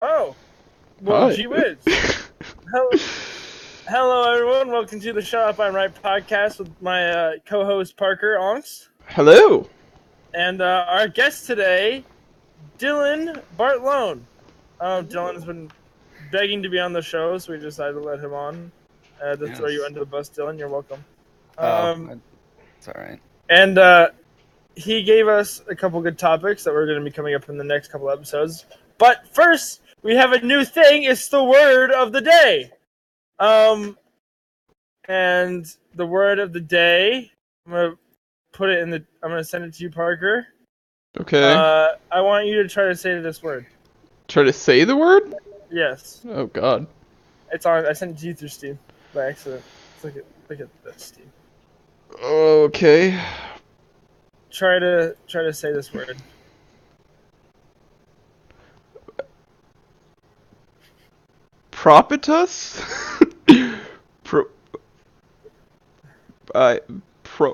Oh, well, Hi. gee whiz. Hello, hello, everyone. Welcome to the Shut Up, I'm Right podcast with my co-host Parker Onks. Hello. And our guest today, Dylan Bartlone. Dylan has been begging to be on the show, so we decided to let him on. To throw you Yes. under the bus, Dylan. You're welcome. Oh, it's all right. And he gave us a couple good topics that we're going to be coming up in the next couple episodes. But first, we have a new thing. It's the word of the day. And the word of the day, I'm gonna send it to you, Parker. Okay. I want you to try to say this word. Try to say the word? Yes. Oh God. It's on. I sent it to you through Steam by accident. Look at that Steam. Okay. Try to say this word. Propitus? Pro.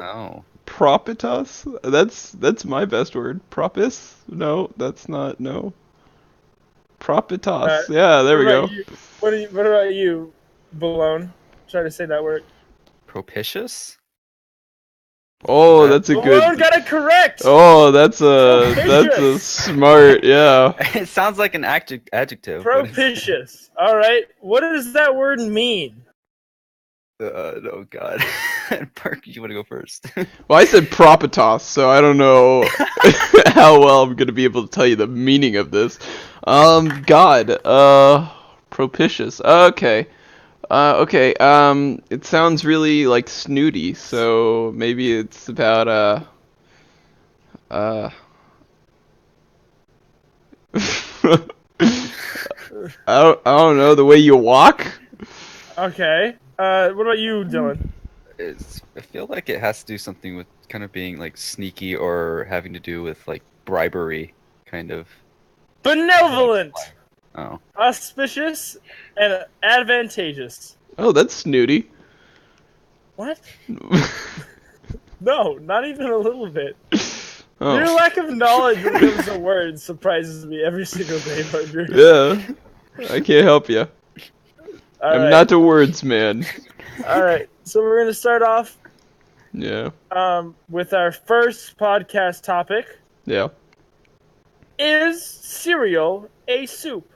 Oh. Propitus? That's my best word. Propis? No, that's not. No. Propitas. Yeah, there we go. What about you, Balone? Try to say that word. Propitious? Oh, that's a Balone good. got it correct. Oh, that's a smart. Yeah. It sounds like an adjective. Propitious. All right. What does that word mean? Oh God. Park, you want to go first? Well, I said propitas, so I don't know how well I'm gonna be able to tell you the meaning of this. Propitious. Okay. It sounds really like snooty, so maybe it's about I don't know, the way you walk? Okay. What about you, Dylan? I feel like it has to do something with kind of being like sneaky or having to do with like bribery, kind of. Benevolent, Oh. auspicious, and advantageous. Oh, that's snooty. What? No, not even a little bit. Oh. Your lack of knowledge when it comes to words surprises me every single day, Parker. Yeah, I can't help you. I'm not a words man. All right, so we're gonna start off. Yeah. With our first podcast topic. Yeah. Is cereal a soup?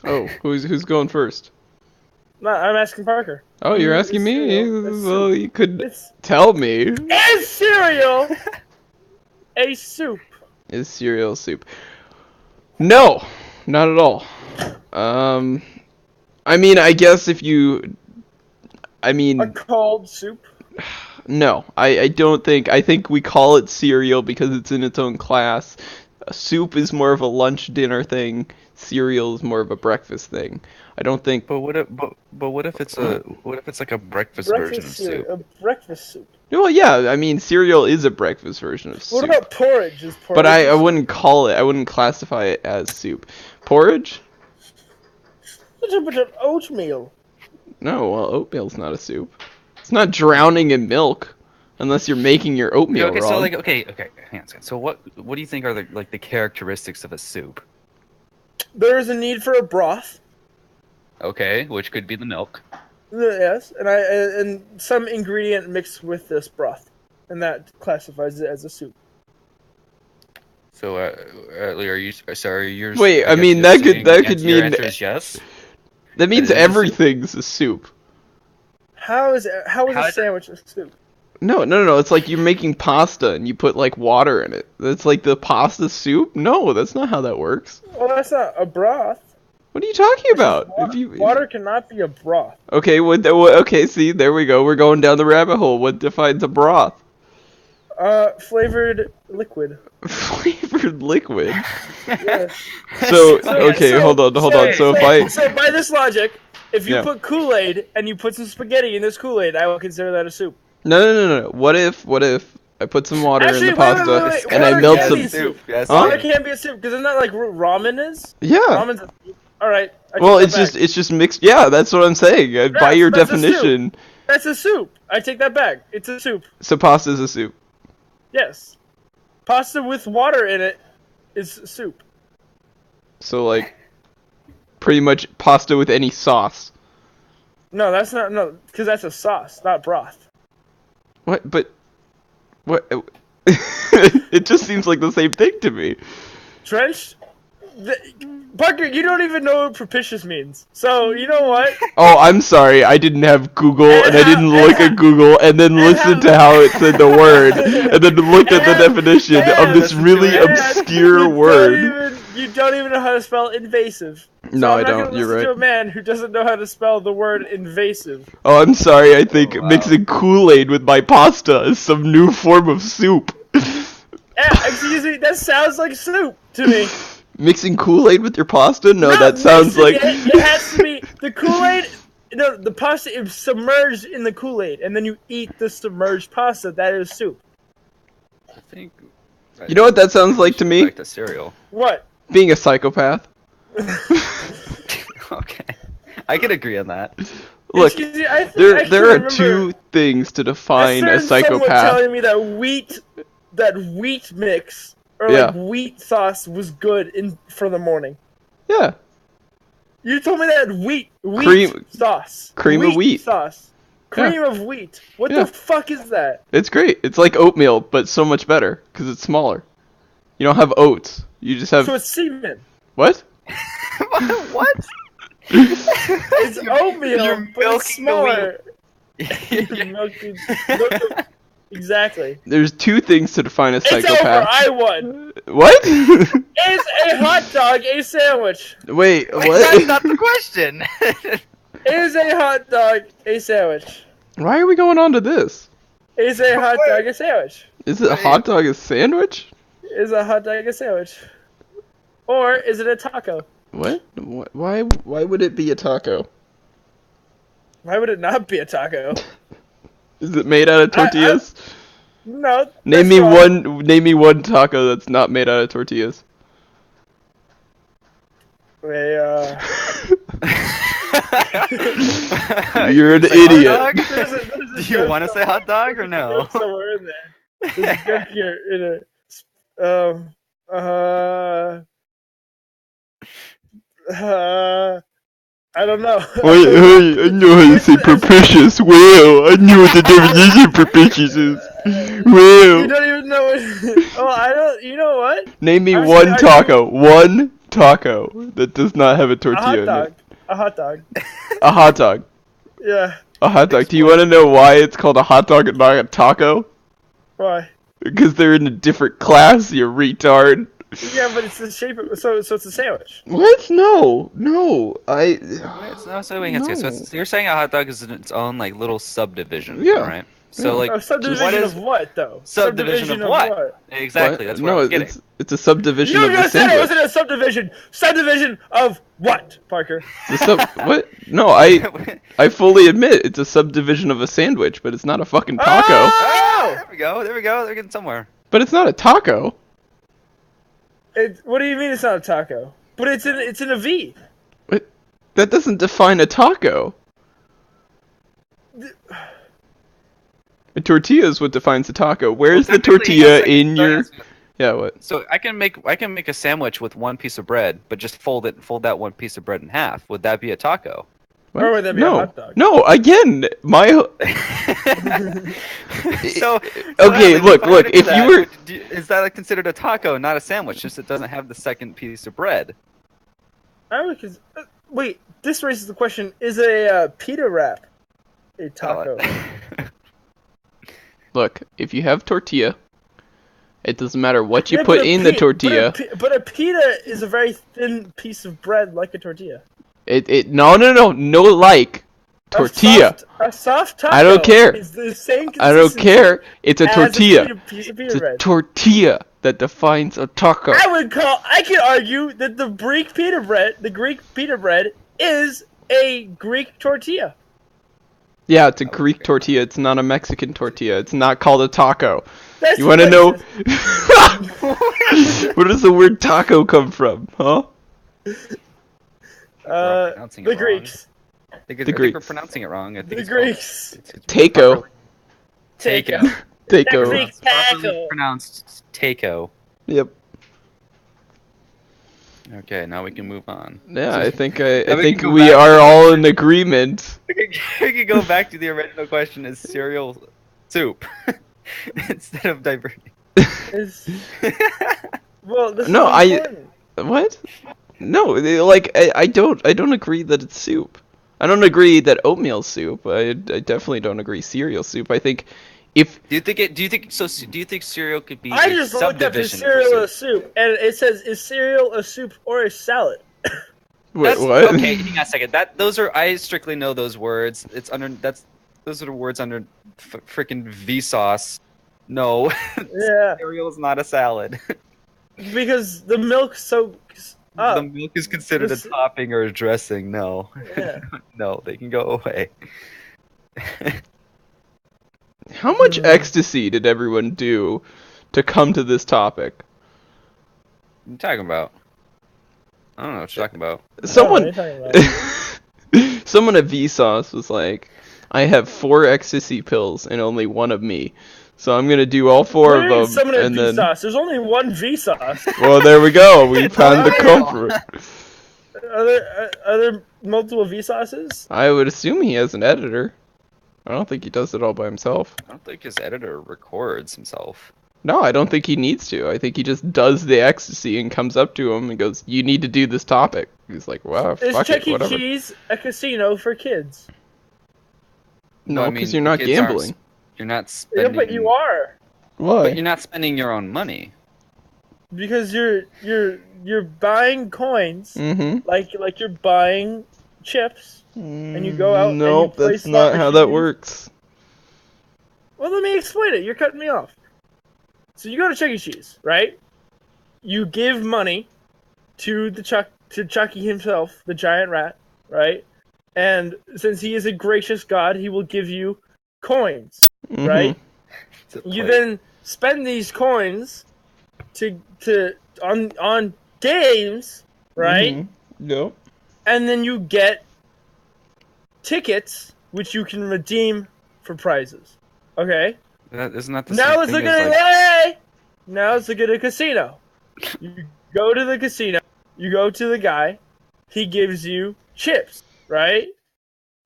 Oh, who's going first? No, I'm asking Parker. Oh, you're asking me? Well, you could tell me. Is cereal a soup? Is cereal soup? No, not at all. I mean, I guess if you... I mean... A cold soup? No, I don't think... I think we call it cereal because it's in its own class. Soup is more of a lunch dinner thing. Cereal is more of a breakfast thing. I don't think... But what if it's like a breakfast version of soup? A breakfast soup. Well, yeah, I mean, cereal is a breakfast version of soup. What about porridge? Is porridge but I wouldn't call it, I wouldn't classify it as soup. Porridge? Oatmeal. No, well, oatmeal's not a soup. It's not drowning in milk, unless you're making your oatmeal Okay, wrong. so okay, hang on a second. So what do you think are the characteristics of a soup? There is a need for a broth. Okay, which could be the milk. Yes, and some ingredient mixed with this broth, and that classifies it as a soup. So, Atlee, are you sorry? Wait, I mean that could mean your answer is yes. That means everything's a soup. How is a sandwich a soup? No. It's like you're making pasta and you put like water in it. That's like the pasta soup. No, that's not how that works. Well, that's not a broth. What are you talking about? Water cannot be a broth. Okay, okay, see, there we go. We're going down the rabbit hole. What defines a broth? Flavored liquid. Flavored liquid? Yes. So hold on. So by this logic, if you Yeah. put Kool-Aid and you put some spaghetti in this Kool-Aid, I will consider that a soup. No. What if I put some water in the Wait, pasta and I water melt can't some... be soup. Yes, Huh? Water can't be a soup because isn't that like ramen is? Yeah. Ramen's a soup. All right. Well, it's just mixed. Yeah, that's what I'm saying. By your that's a definition, that's a soup. I take that back. It's a soup. so pasta is a soup. Yes. Pasta with water in it is soup. So like, pretty much pasta with any sauce. No, that's not because that's a sauce, not broth. What? But what? It just seems like the same thing to me. Drenched. Parker, you don't even know what propitious means. So you know what? Oh, I'm sorry. I didn't have Google, and I didn't look at Google, and then listen to how it said the word, and then looked at the definition of this really obscure word. You don't even know how to spell invasive. So No, I'm I not don't. gonna You're listen right. to a man who doesn't know how to spell the word invasive. Oh, I'm sorry. I think Oh, wow. mixing Kool-Aid with my pasta is some new form of soup. Yeah, excuse me. That sounds like soup to me. Mixing Kool-Aid with your pasta? No, that sounds like... It has to be the Kool-Aid. No, the pasta is submerged in the Kool-Aid, and then you eat the submerged pasta. That is soup. I think. You know what that sounds like to me? Back to cereal. What? Being a psychopath. Okay, I can agree on that. Look, Excuse me, I there are remember two things to define a someone psychopath. telling me that wheat mix or Yeah. like wheat sauce was good for the morning. Yeah. You told me that wheat sauce. Cream of wheat. Sauce. Cream of wheat. What Yeah. the fuck is that? It's great. It's like oatmeal, but so much better, because it's smaller. You don't have oats. You just have... So it's semen. What? What? It's oatmeal, you're but it's milking the smaller. You're Milking- Exactly. There's two things to define a It's over. psychopath. I won. What? Is a hot dog a sandwich? Wait, Wait, what? that's not the question. Is a hot dog a sandwich? Why are we going on to this? Is a hot dog a sandwich? Is it a Wait. hot dog a sandwich? Is a hot dog a sandwich? Or is it a taco? What? Why would it be a taco? Why would it not be a taco? Is it made out of tortillas? No. Name me one taco that's not made out of tortillas. You're You're an Say hot idiot. dog? Do you want to say hot dog or no? Somewhere in there. There's a joke here in I don't know. Wait, hey, I know how to say propitious. Well, I knew what the definition of propitious is. You Well, don't even know what. Oh, I don't. You know what? name me I one was- taco. One taco that does not have a A tortilla hot in dog. it. A hot dog. A hot dog. Yeah. A hot dog. Do you want to know why it's called a hot dog and not a taco? Why? Because they're in a different class, you retard. Yeah, but it's the shape of so it's a sandwich. What? No. Wait, so you're saying a hot dog is in its own like little subdivision, Yeah. right? So Yeah. like, A subdivision what is of what though? subdivision of what? Exactly, that's what no, I was getting. it's a subdivision You of the just said it sandwich. wasn't a subdivision. Subdivision of what, Parker? What? No, I fully admit it's a subdivision of a sandwich, but it's not a fucking taco. Oh, there we go. They're getting somewhere. But it's not a taco. What do you mean it's not a taco? But it's in a V. What? That doesn't define a taco. A tortilla is what defines a taco. Where's the technically, tortilla yes, in your? yes. Yeah, what? So I can make a sandwich with one piece of bread, but just fold that one piece of bread in half. Would that be a taco? What? Or would that be a hot dog? No, again, my. So Okay, look, if you were. is that considered a taco, not a sandwich? Just it doesn't have the second piece of bread. Wait, this raises the question: is a pita wrap a taco? Look, if you have tortilla, it doesn't matter what you Yeah, put but in the tortilla. But a pita is a very thin piece of bread, like a tortilla. No like tortilla. A soft taco. I don't care. Is the same I don't consistency care. It's a as tortilla. piece of pita It's a bread. tortilla that defines a taco. I could argue that the Greek pita bread is a Greek tortilla. Yeah, it's a Greek tortilla. It's not a Mexican tortilla. It's not called a taco. That's You want to know? racist. Where does the word taco come from? Huh? Pronouncing it The wrong. Greeks. I think The we're Greeks. pronouncing it wrong. I think The it's called- Greeks. Taco. Taco. Takeo. Technique Properly tackle. pronounced Takeo. Yep. Okay, now we can move on. Yeah, I think Now we think can go we back are to- all in agreement. We can go back to the original question: is cereal soup instead of diverting? Is well, this No, is important. What? No, like I don't agree that it's soup. I don't agree that oatmeal's soup. I definitely don't agree cereal soup. I think if Do you think cereal could be I a just looked up his subdivision cereal for a soup, and it says, "Is cereal a soup or a salad?" wait, what? Okay, hang on a second. Those are I strictly know those words. Those are the words under freaking Vsauce. No, Yeah, cereal is not a salad. because the milk soaks The up. milk is considered a This- topping or a dressing. No, Yeah. no, they can go away. How much ecstasy did everyone do to come to this topic? What are you talking about? I don't know what you're talking about. Someone, what are you talking someone at Vsauce was like, "I have 4 ecstasy pills and only one of me, so I'm gonna do all 4 of them." Someone at And then, Vsauce. There's only one Vsauce. well, there we go. We found the culprit. Are there multiple Vsauces? I would assume he has an editor. I don't think he does it all by himself. I don't think his editor records himself. No, I don't think he needs to. I think he just does the ecstasy and comes up to him and goes, "You need to do this topic." He's like, "Wow, Is fuck Chuck it, E. whatever." Cheese a casino for kids? No, I because mean, you're not kids aren't- gambling. You're not Yeah, spending. but you are, Why? But you're not spending your own money. because you're buying coins, Mm-hmm. like you're buying chips, and you go out and you Nope, play that's slot not how that machines. works. Well, let me explain it. You're cutting me off. So you go to Chuck E. Cheese, right? You give money to Chucky himself, the giant rat, right? And since he is a gracious god, he will give you coins, Mhm. right? It's a You plate. then spend these coins on games, right? Mhm. Yep. And then you get tickets which you can redeem for prizes. Okay? Isn't that the Now same let's thing look at as, it. like, Hey! Now let's look at a casino. You go to the casino. You go to the guy. He gives you chips, right?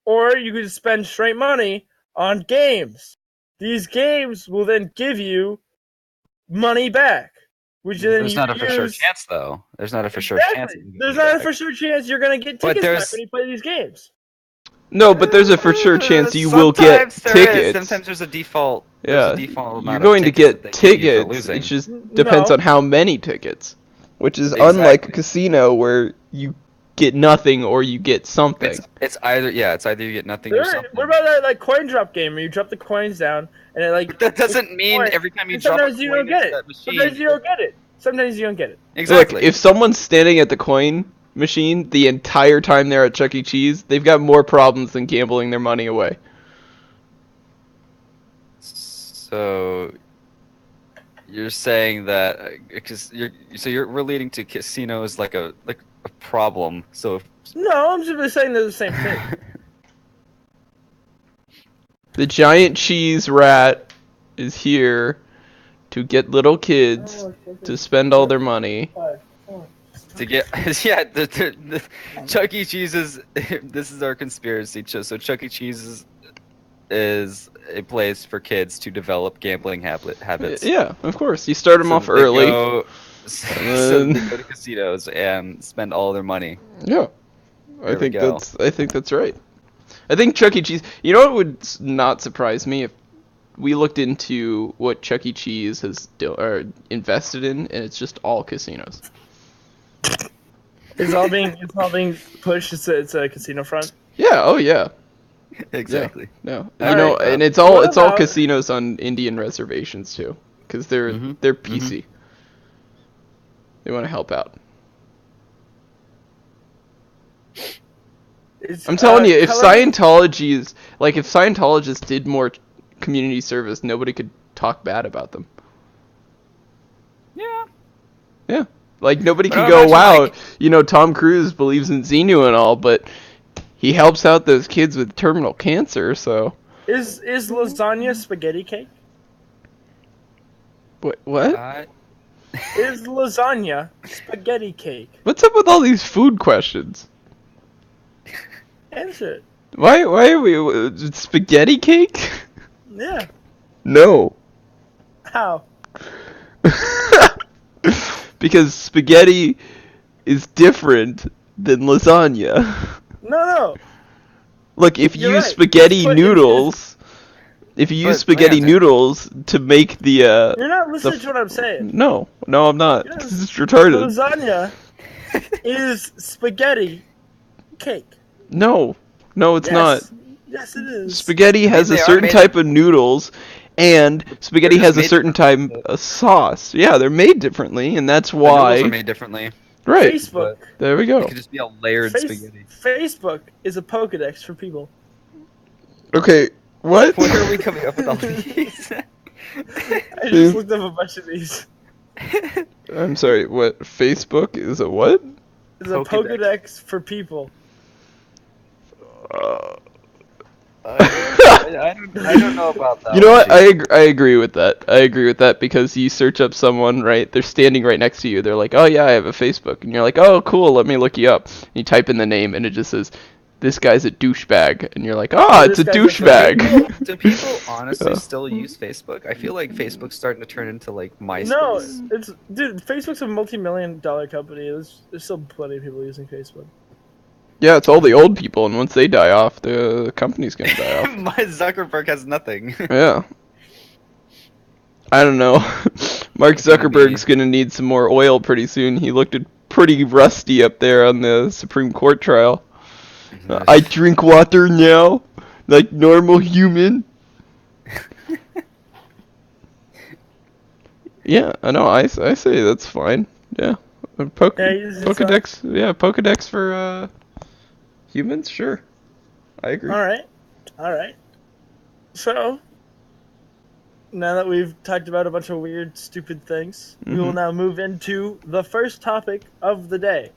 Or you could spend straight money on games. These games will then give you money back, which then There's you not a for sure use- chance, though. There's not a for sure Exactly. chance. that you can There's get not a back. for sure chance you're gonna get But tickets back there's- when you play these games. No, but there's a for sure chance you will get Sometimes there is. tickets. Sometimes there's a default. Yeah, There's a default amount you're of going to tickets get that they give you for tickets. losing. It just depends No. on how many tickets, which is unlike a Exactly. casino where you get nothing or you get something. It's either you get nothing or There, something. what about that like coin drop game where you drop the coins down and it like But that doesn't mean coin. every time you And drop a sometimes you coin don't get into it. that machine. Sometimes you don't get it. Sometimes you don't get it. Exactly. Look, if someone's standing at the coin machine the entire time they're at Chuck E. Cheese, they've got more problems than gambling their money away. So you're saying that because you're relating to casinos like a problem. So if, No, I'm simply saying they're the same thing. The giant cheese rat is here to get little kids to spend all their money. to get the Chuck E. Cheese is this is our conspiracy. So Chuck E. Cheese is a place for kids to develop gambling habits. Yeah, of course. You start them So off that they early. so they go to casinos and spend all their money. Yeah, There we go. I think that's right. I think Chuck E. Cheese. You know what would not surprise me if we looked into what Chuck E. Cheese has invested in, and it's just all casinos. It's all being pushed. It's a casino front. Yeah. Oh yeah. Exactly. No. All You know, right. and it's What all about- casinos on Indian reservations too, because they're PC. They want to help out. I'm telling you, if Scientologists did more community service, nobody could talk bad about them. Yeah. Yeah. Like, nobody But could I go, imagine, wow, like- Tom Cruise believes in Xenu and all, but he helps out those kids with terminal cancer, so... Is lasagna spaghetti cake? What? Is lasagna spaghetti cake? What's up with all these food questions? Answer it. Why are we spaghetti cake? Yeah. No. How? Because spaghetti is different than lasagna. No. Look, if you You're use right. spaghetti But noodles, if you use But, spaghetti hang on. noodles to make the You're not listening to what I'm saying. No, I'm not. Yes. This is retarded. Lasagna is spaghetti cake. No, it's Yes. not. Yes, it is. Spaghetti has a they are certain made type of noodles, and spaghetti They're just has a made certain type of sauce. Yeah, they're made differently, and that's The noodles why. are made differently. Right. Facebook. There we go. It could just be a layered spaghetti. Facebook is a Pokedex for people. Okay. What? Where are we coming up with all these? I just looked up a bunch of these. I'm sorry. What? Facebook is a what? It's a Pokedex. Pokedex for people. I don't know about that. You know what? one, I agree with that. I agree with that because you search up someone, right? They're standing right next to you. They're like, "Oh yeah, I have a Facebook," and you're like, "Oh cool, let me look you up." And you type in the name, and it just says, "This guy's a douchebag," and you're like, "Ah, it's a This guy's a douchebag." Do people honestly Yeah. still use Facebook? I feel like Facebook's starting to turn into like MySpace. No, dude. Facebook's a multi-million-dollar company. There's still plenty of people using Facebook. Yeah, it's all the old people, and once they die off, the company's gonna die off. My Zuckerberg has nothing. Yeah. I don't know. Mark Zuckerberg's gonna need some more oil pretty soon. He looked pretty rusty up there on the Supreme Court trial. I drink water now, like normal human. Yeah, I know. I say that's fine. Yeah, Pokedex. Yeah, Pokedex for humans. Sure, I agree. All right. So now that we've talked about a bunch of weird, stupid things, we will now move into the first topic of the day.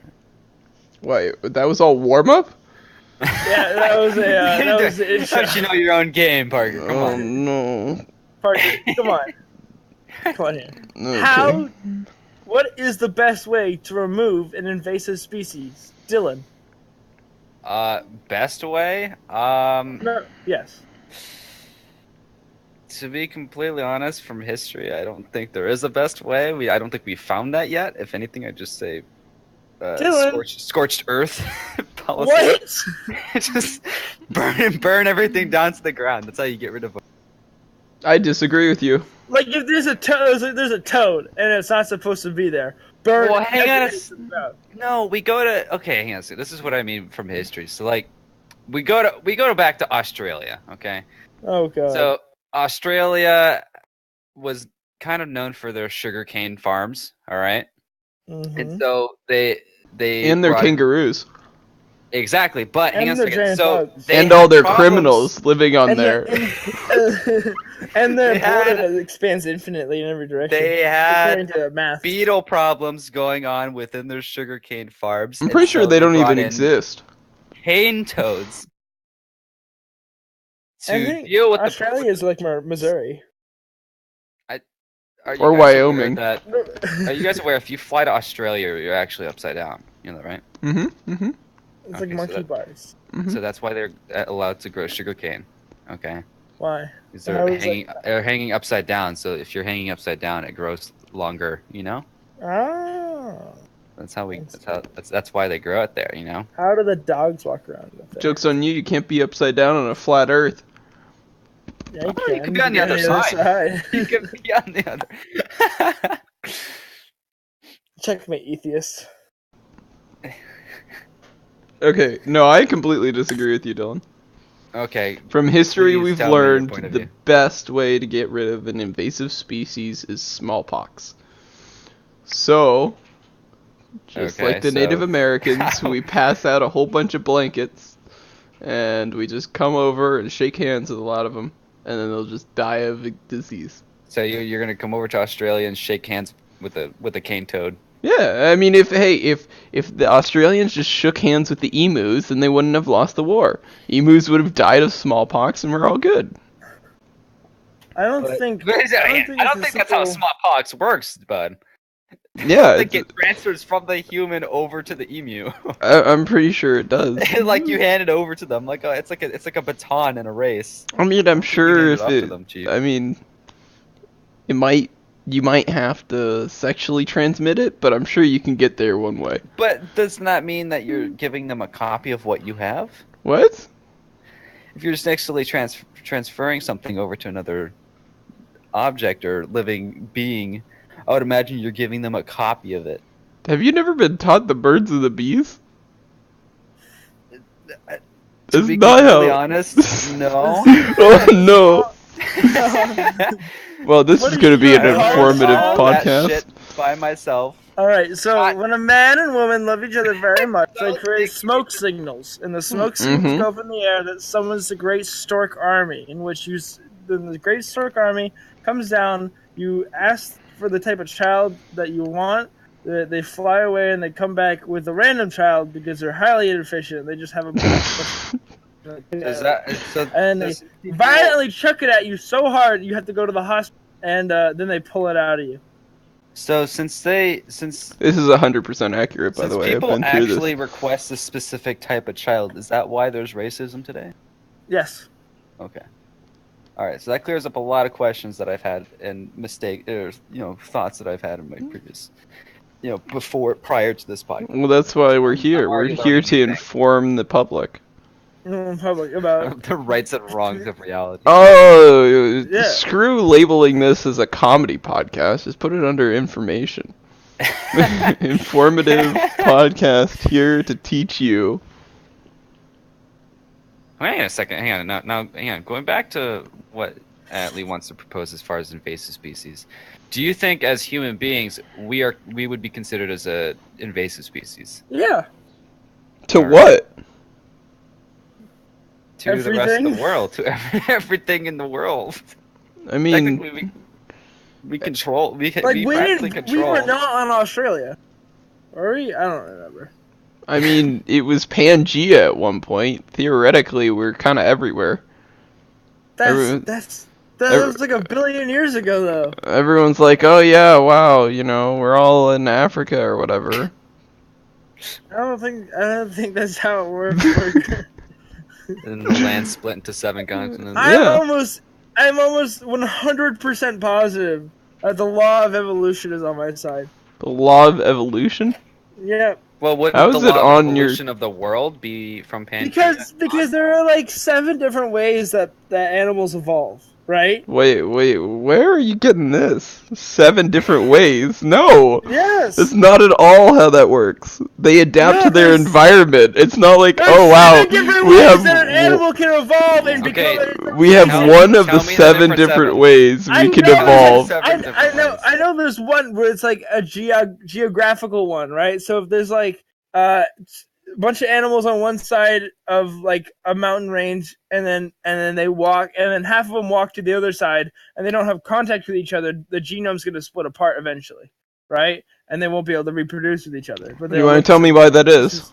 Wait, that was all warm up? Yeah, that was the intro. Don't you know your own game, Parker? Come Oh on. no. Parker, come on here. Okay. What is the best way to remove an invasive species? Dylan. Best way? No, yes. To be completely honest, from history, I don't think there is a best way. I don't think we found that yet. If anything, I'd just say Dylan. scorched earth policy. What? Just burn everything down to the ground. That's how you get rid of them. I disagree with you. Like if there's a toad and it's not supposed to be there, burn. Well, hang on everything down. No, we go to hang on a second. This is what I mean from history. So like we go to back to Australia, okay? Oh god. So Australia was kind of known for their sugarcane farms, all right? Mhm. And so they And their brought- kangaroos. Exactly, but hang And on a their second. giant So dogs. they And had all their problems- criminals living on and there. and their They had- border expands infinitely in every direction. They according had to math. beetle problems going on within their sugarcane farms. I'm and pretty sure so they don't brought even in exist. cane toads I to think deal with Australia is like Missouri. Are you or guys aware Wyoming. That, are you guys aware if you fly to Australia, you're actually upside down? You know that, right? Mm-hmm. Mm-hmm. It's Okay, like so monkey that- bars. So that's why they're allowed to grow sugarcane. Okay, Why? because How they're is hanging upside down. So if you're hanging upside down, it grows longer. You know, Ah. that's why they grow it there. You know. How do the dogs walk around up there? Joke's on you. You can't be upside down on a flat Earth. Yeah, Oh, can. you could be on the other side. You could be on the other. Checkmate, atheist. Okay, no, I completely disagree with you, Dylan. Okay. From history, Please we've tell me your learned point of the view. best way to get rid of an invasive species is smallpox. So, just Okay, like the so- Native Americans, we pass out a whole bunch of blankets, and we just come over and shake hands with a lot of them, and then they'll just die of a disease. So you're gonna come over to Australia and shake hands with a cane toad. Yeah, I mean, if the Australians just shook hands with the emus, then they wouldn't have lost the war. Emus would have died of smallpox, and we're all good. I don't But- think. I don't think that's how smallpox works, bud. Yeah, Like it transfers from the human over to the emu. I'm pretty sure it does. Like you hand it over to them, like it's like a baton in a race. I mean, I'm You sure hand it if off to it, them, Chief. I mean, you might have to sexually transmit it, but I'm sure you can get there one way. But does not mean that you're giving them a copy of what you have. What? If you're just sexually transferring something over to another object or living being, I would imagine you're giving them a copy of it. Have you never been taught the birds and the bees? To It's be not completely how. honest, no. Oh no. Well, this What is are going to you be an doing? informative All that podcast. shit by myself. All right, so I- when a man and woman love each other very much, they create smoke signals, and the smoke signals Mhm. go up in the air that summons the Great Stork Army, in which then the Great Stork Army comes down. You ask for the type of child that you want. They fly away and they come back with a random child because they're highly inefficient. They just have a Is that so? and they does people- violently chuck it at you so hard you have to go to the hospital, and then they pull it out of you. So since This is 100% accurate, by the way. I've people been through actually this. request a specific type of child, is that why there's racism today? Yes. Okay. All right, so that clears up a lot of questions that I've had and thoughts that I've had in my previous, prior to this podcast. Well, that's why we're here. I'm We're already here learning to new things. inform the public. In public about The rights and wrongs of reality. Oh, Yeah. screw labeling this as a comedy podcast. Just put it under information. Informative podcast here to teach you. Hang on a second. Hang on. Now, hang on. Going back to what Atlee wants to propose as far as invasive species, do you think as human beings we would be considered as a invasive species yeah. To Alright. what? to the rest of Everything? the world, to everything in the world? I mean, Technically, we control. We Like we we practically didn't, we control. were not on Australia, were we? I don't remember. it was Pangea at one point. Theoretically, we're kind of everywhere. Everyone- That every- was like a billion years ago, though. Everyone's like, "Oh yeah, wow, we're all in Africa or whatever." I don't think that's how it works. And the land split into 7 continents. Yeah. I'm almost 100% positive that the law of evolution is on my side. The law of evolution. Yeah, Well, wouldn't How the is it law of on your- evolution of the world be from Pangea? because there are like 7 different ways that animals evolve, right? Wait, where are you getting this? 7 different ways? No! Yes. That's not at all how that works. They adapt No, to their there's- environment. It's not like, There's oh wow, 7 different we ways have that an animal can evolve and Okay, become. we have Tell- one of tell the me the 7 different different 7. ways I we can know evolve. there's I different know. ways. I know. There's one where it's like a geographical one, right? So if there's like a bunch of animals on one side of like a mountain range, and then they walk, and then half of them walk to the other side, and they don't have contact with each other, the genome's going to split apart eventually, right? And they won't be able to reproduce with each other. But You want to tell me why that is?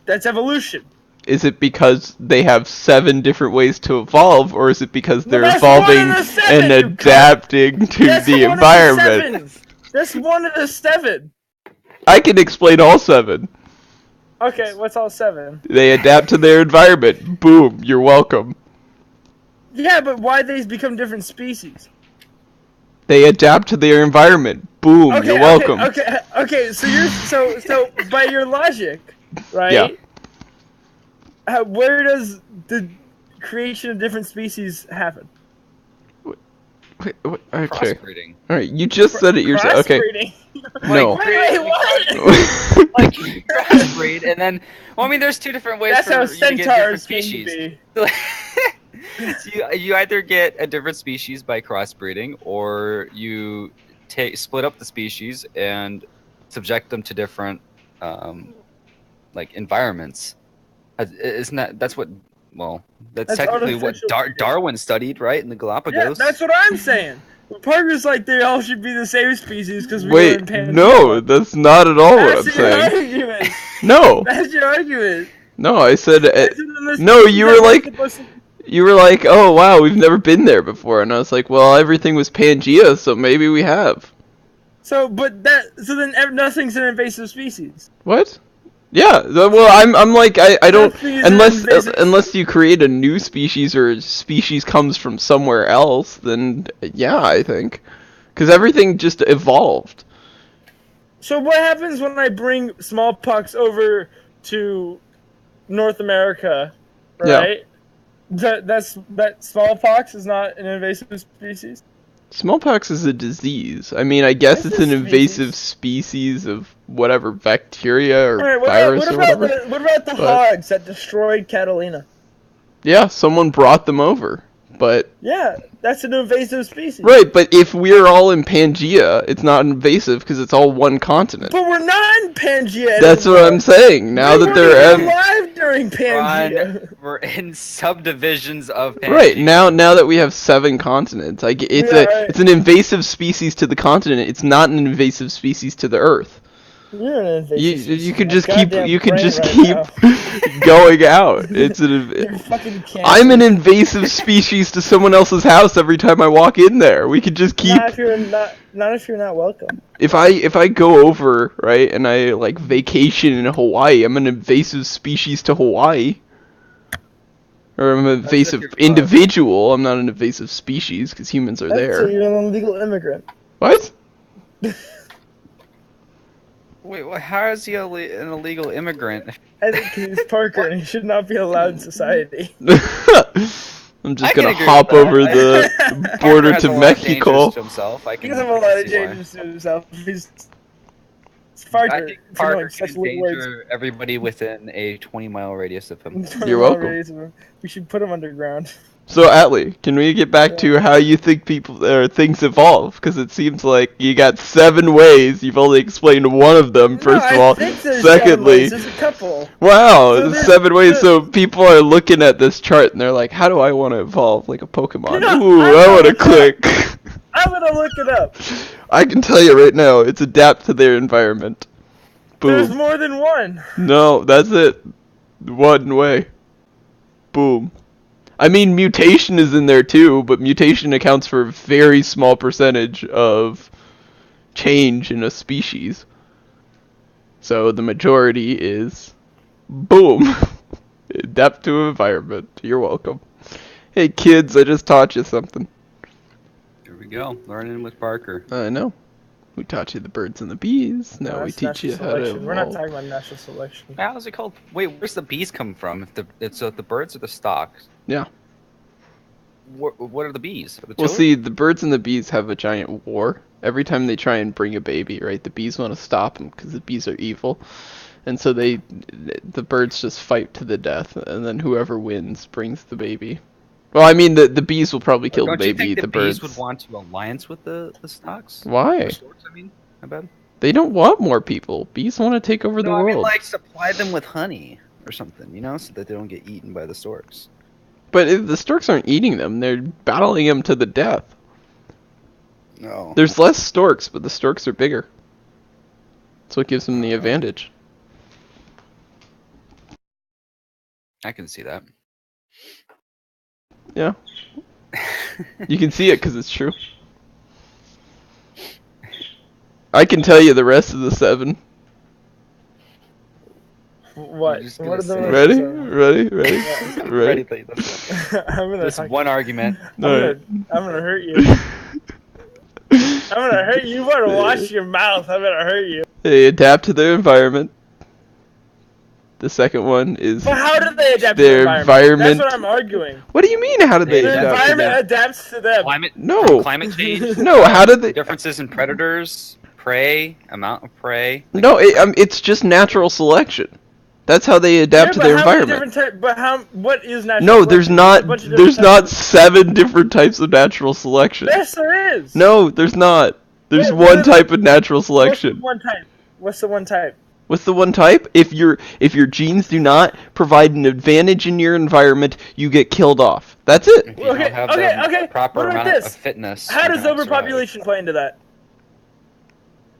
That's evolution. Is it because they have 7 different ways to evolve, or is it because they're that's one of evolving the 7, and you adapting to That's the one of environment? 7. That's one of the 7. I can explain all 7. Okay, what's all 7? They adapt to their environment. Boom, you're welcome. Yeah, but why they become different species? They adapt to their environment. Boom, Okay, you're welcome. Okay. So you're so by your logic, right? Yeah. Where does the creation of different species happen? Wait, okay. Crossbreeding. Alright, you just said it yourself. Okay. Crossbreeding. No. Wait, what? Like crossbreed, and then there's 2 different ways That's for how you to get different centaurs came to species. be. So you either get a different species by crossbreeding, or you split up the species and subject them to different environments. Isn't that's what? Well, that's technically what artificial Darwin studied, right? In the Yeah, Galapagos. that's what I'm saying. Parker's like they all should be the same species because we were in Wait, Pangea. no, that's not at all what I'm That's your saying. argument. No, That's your argument. no, I said. That's what I'm no, saying. you were like- You were like, oh wow, we've never been there before, and I was like, well, everything was Pangea, so maybe we have. So then nothing's an invasive species. What? Yeah. Well, I'm like I don't Nothing is an invasive unless you create a new species or a species comes from somewhere else, then yeah, I think, because everything just evolved. So what happens when I bring smallpox over to North America, right? That smallpox is not an invasive species. Smallpox is a disease. I mean, I guess It's it's a an invasive species of whatever bacteria or All right, virus or whatever. what about the hogs that destroyed Catalina? Yeah, someone brought them over, but Yeah, that's an invasive species. right. But if we're all in Pangea, it's not invasive because it's all one continent. But we're not in Pangea. That's what I'm saying. Now we that weren't they're even alive during Pangea. We're in subdivisions of Pangea. right now that we have 7 continents, it's an invasive species to the continent. It's not an invasive species to the Earth. You're an invasive species. You could just keep now. going out. It's You're fucking cancer. I'm an invasive species to someone else's house every time I walk in there. We could just keep. Not if you're not welcome. If I go over, right, and I like vacation in Hawaii, I'm an invasive species to Hawaii. Or I'm an invasive individual. I'm not an invasive species because humans are there. So you're an illegal immigrant. What? Wait, how is he an illegal immigrant? I think he's Parker and he should not be allowed in society. I'm just gonna hop over the border to Mexico. He doesn't have a lot of changes to himself. He's Parker. I think Parker can endanger everybody within a 20-mile radius of him. You're welcome. We should put him underground. So Atlee, can we get back to how you think things evolve? Because it seems like you got 7 ways. You've only explained one of them. First of all, secondly, there's a couple. Wow, so 7 ways. So people are looking at this chart and they're like, "How do I want to evolve like a Pokemon? Ooh, I want to click." I'm gonna look it up. I can tell you right now, it's adapt to their environment. Boom. There's more than one. No, that's it. One way. Boom. I mean, mutation is in there too, but mutation accounts for a very small percentage of change in a species. So the majority is boom. Adapt to environment. You're welcome. Hey kids, I just taught you something. Here we go. Learning with Parker. I know. We taught you the birds and the bees. Now we teach you how to evolve. We're not talking about natural selection. How is it called? Wait, where's the bees come from? It's the birds or the stalks? Yeah. What are the bees? Well, see, the birds and the bees have a giant war. Every time they try and bring a baby, right, the bees want to stop them because the bees are evil. And so the birds just fight to the death, and then whoever wins brings the baby. Well, I mean, the bees will probably kill the baby. The birds bees would want to alliance with the stalks? Why? The storks, I mean, I bet. They don't want more people. Bees want to take over the world. I mean, like, supply them with honey or something, so that they don't get eaten by the storks. But if the storks aren't eating them, they're battling them to the death. No. There's less storks, but the storks are bigger. That's what gives them the advantage. I can see that. Yeah. You can see it because it's true. I can tell you the rest of the 7. What? What are the Ready? Ready. This one argument. I'm gonna hurt you. I'm gonna hurt you. You better wash your mouth. I'm gonna hurt you. They adapt to their environment. The second one is. But how do they adapt to their environment? That's what I'm arguing. What do you mean? How do they adapt? The environment adapts to them. Climate change. No. How do they? Differences in predators, prey, amount of prey. No, it's just natural selection. That's how they adapt to their environment. What is natural? No, selection? there's not 7 different types of natural selection. Yes, there is. No, there's not. There's one type of natural selection. What's the one type? What's the one type? If your genes do not provide an advantage in your environment, you get killed off. That's it. If you don't have the proper amount of fitness. How does overpopulation play into that?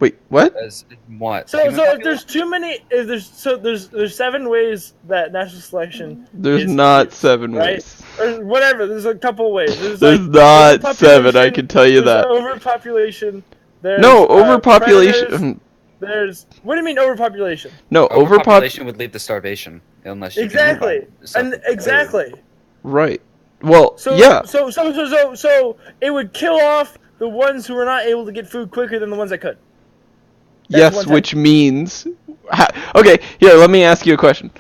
Wait, what? As what? So if there's too many, there's 7 ways that natural selection. There's not 7 ways. or whatever. There's a couple ways. There's like not 7. I can tell you there's that. Overpopulation. There's, No, overpopulation. predators. There's what do you mean overpopulation? No, Overpopulation would lead to starvation unless you exactly can provide and exactly. Right. Well, So yeah. So it would kill off the ones who were not able to get food quicker than the ones that could. That's Yes, which means. Okay, here. Let me ask you a question.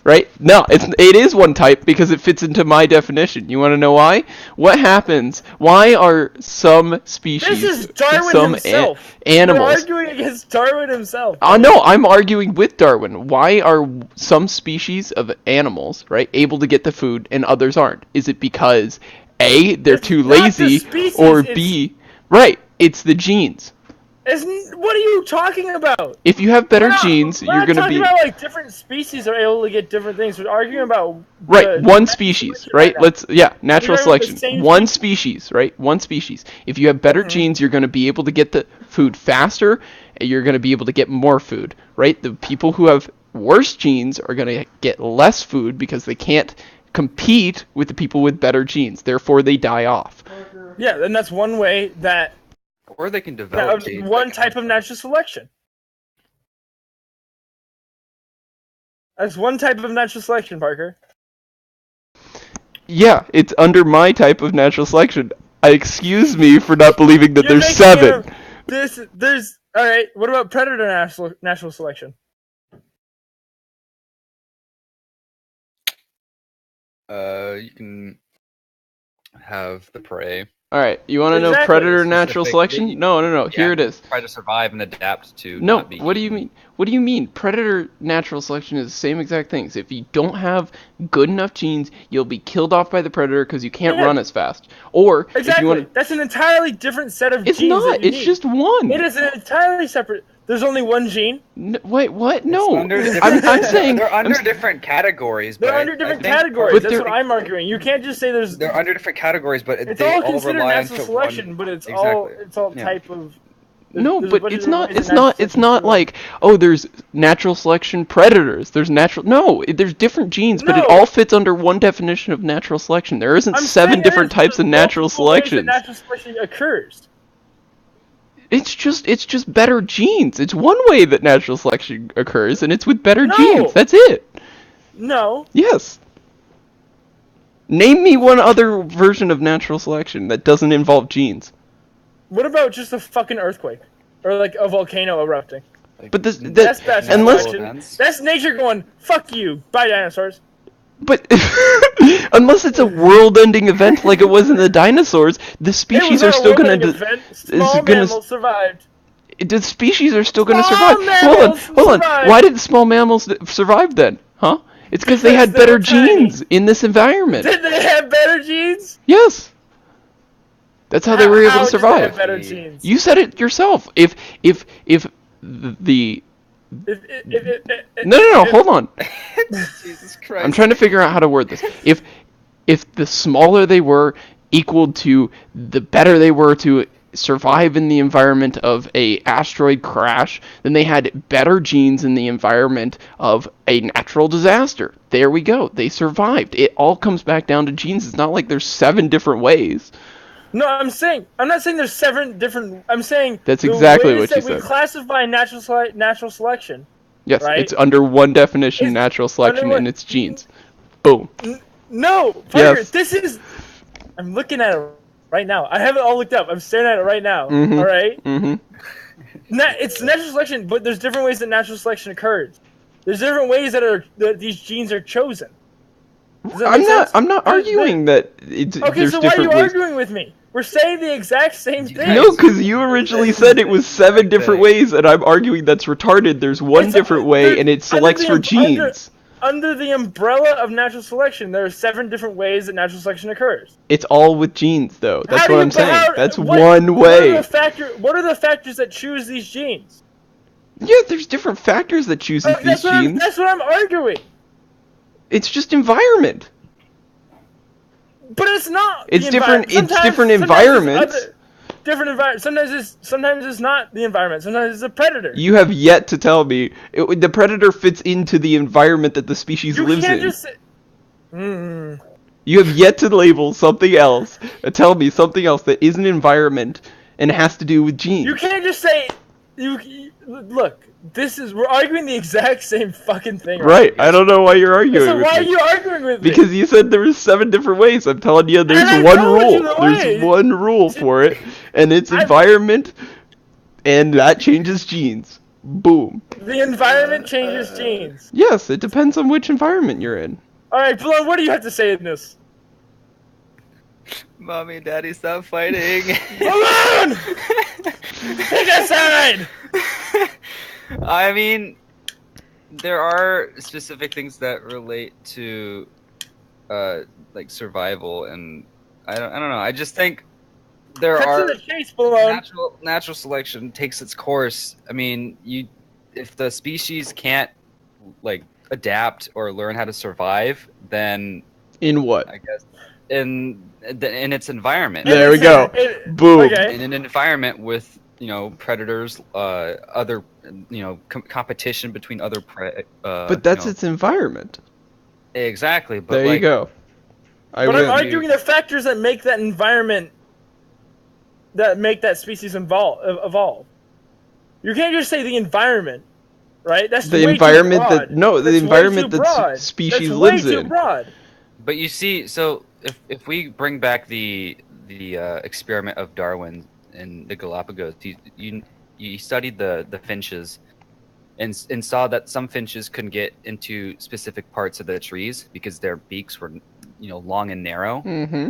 Right? No, it is one type because it fits into my definition. You want to know why? What happens? Why are some species, This is Darwin some himself. animals? We're arguing against Darwin himself. No, I'm arguing with Darwin. Why are some species of animals, right, able to get the food and others aren't? Is it because A, they're It's too not the lazy, species, or it's- B, right, it's the genes. What are you talking about? If you have better We're not- genes, we're you're not going to talking be about like different species are able to get different things. We're arguing about right, one species, right? now. Natural We're talking about the selection. same One species, right? One species. If you have better genes, you're going to be able to get the food faster, and you're going to be able to get more food, right? The people who have worse genes are going to get less food because they can't compete with the people with better genes. Therefore, they die off. Yeah, and that's one way that Or they can develop genes one that type of natural selection. That's one type of natural selection, Parker. Yeah, it's under my type of natural selection. Excuse me for not believing that You're there's making 7. There's all right. What about predator natural selection? You can have the prey All right, you want to know Exactly. predator natural Specific- selection? No. Here it is. try to survive and adapt to No, not be what do you eaten. mean? What do you mean? Predator natural selection is the same exact things. If you don't have good enough genes, you'll be killed off by the predator because you can't Yeah. run as fast. Or if Exactly. you want, That's an entirely different set of it's genes. not. that you It's need. just one. It is an entirely separate. There's only one gene. Wait, what? No, Under I'm different- saying they're under I'm, different categories. They're but under different I think categories. But That's they're- what I'm arguing. You can't just say there's. They're under different categories, but It's they all all considered rely natural on selection, one. but it's Exactly. all Yeah. type of. no, there's a but bunch of it's different not. ways It's that not. natural It's not selection like there's natural selection predators. There's natural. No, there's different genes, but it No. all fits under one definition of natural selection. There isn't I'm 7 saying different there's types of natural multiple ways that selections. Natural selection occurs. It's just better genes. It's one way that natural selection occurs, and it's with better No. genes. That's it. No. Yes. Name me one other version of natural selection that doesn't involve genes. What about just a fucking earthquake, or like a volcano erupting? But this, That's natural unless, selection. That's nature going, "Fuck you, bye dinosaurs." but unless it's a world-ending event like it was in the dinosaurs, the species It are was still not a gonna. world-ending event. Small gonna- mammals survived. The species are still gonna Small survive. Hold mammals on. survived. Why did small mammals survive then? Huh? It's because they Because had they better were tiny. genes in this environment. Did they have better genes? Yes. That's how they were able How to did they survive. have better genes? You said it yourself. If the no, hold on. Jesus Christ. I'm trying to figure out how to word this. If the smaller they were equaled to the better they were to survive in the environment of a asteroid crash, then they had better genes in the environment of a natural disaster. There we go. They survived. It all comes back down to genes. It's not like there's 7 different ways. No, I'm not saying there's 7 different. I'm saying That's the exactly ways what you that we said. classify natural selection. Yes, Right? it's under one definition, It's natural under selection, what- and it's genes. Boom. No, Parker, Yes. this is. I'm looking at it right now. I have it all looked up. I'm staring at it right now. Mhm. All right. Mm-hmm. It's natural selection, but there's different ways that natural selection occurs. There's different ways that these genes are chosen. Does that make sense? I'm not There's- arguing that it's, Okay, there's so why are different you ways. arguing with me? We're saying the exact same thing. No, because you originally said it was 7 different ways, and I'm arguing that's retarded. There's one It's- different way, there- and it selects for under- genes. Under the umbrella of natural selection, there are 7 different ways that natural selection occurs. It's all with genes, though. That's How do what you- I'm but saying. how- That's what- one way. What are the factors that choose these genes? Yeah, there's different factors that choose these genes. That's what I'm arguing. It's just environment. But it's not. It's the different- environment. it's different Sometimes environments. Different environment. Sometimes it's not the environment. Sometimes it's a predator. You have yet to tell me the predator fits into the environment that the species You lives can't in. just say. You have yet to label something else. Tell me something else that isn't environment and has to do with genes. You can't just say look. We're arguing the exact same fucking thing. Right. I don't know why you're arguing So with why me. are you arguing with me? Because you said there was 7 different ways. I'm telling you, there's I one told you rule. the There's way. one rule for it, and it's environment, and that changes genes. Boom. The environment changes genes. Yes, it depends on which environment you're in. All right, Blum, what do you have to say in this? Mommy and Daddy, stop fighting. Balloon! Take a side! I mean, there are specific things that relate to, like survival, and I don't know. I just think there Cut are to the chase, Balloon. natural selection takes its course. I mean, if the species can't like adapt or learn how to survive, then In what? I guess in its environment. There we go. Boom. Okay. In an environment with predators, other competition between other But that's its environment. exactly. But There you go. But I'm arguing the factors that make that environment, that make that species evolve. You can't just say the environment, right? That's the way environment too broad. that no, the That's environment way too that broad. species That's lives way too in. broad. But you see, so if we bring back the experiment of Darwin in the Galapagos, you studied the finches and saw that some finches couldn't get into specific parts of the trees because their beaks were long and narrow. Mm-hmm.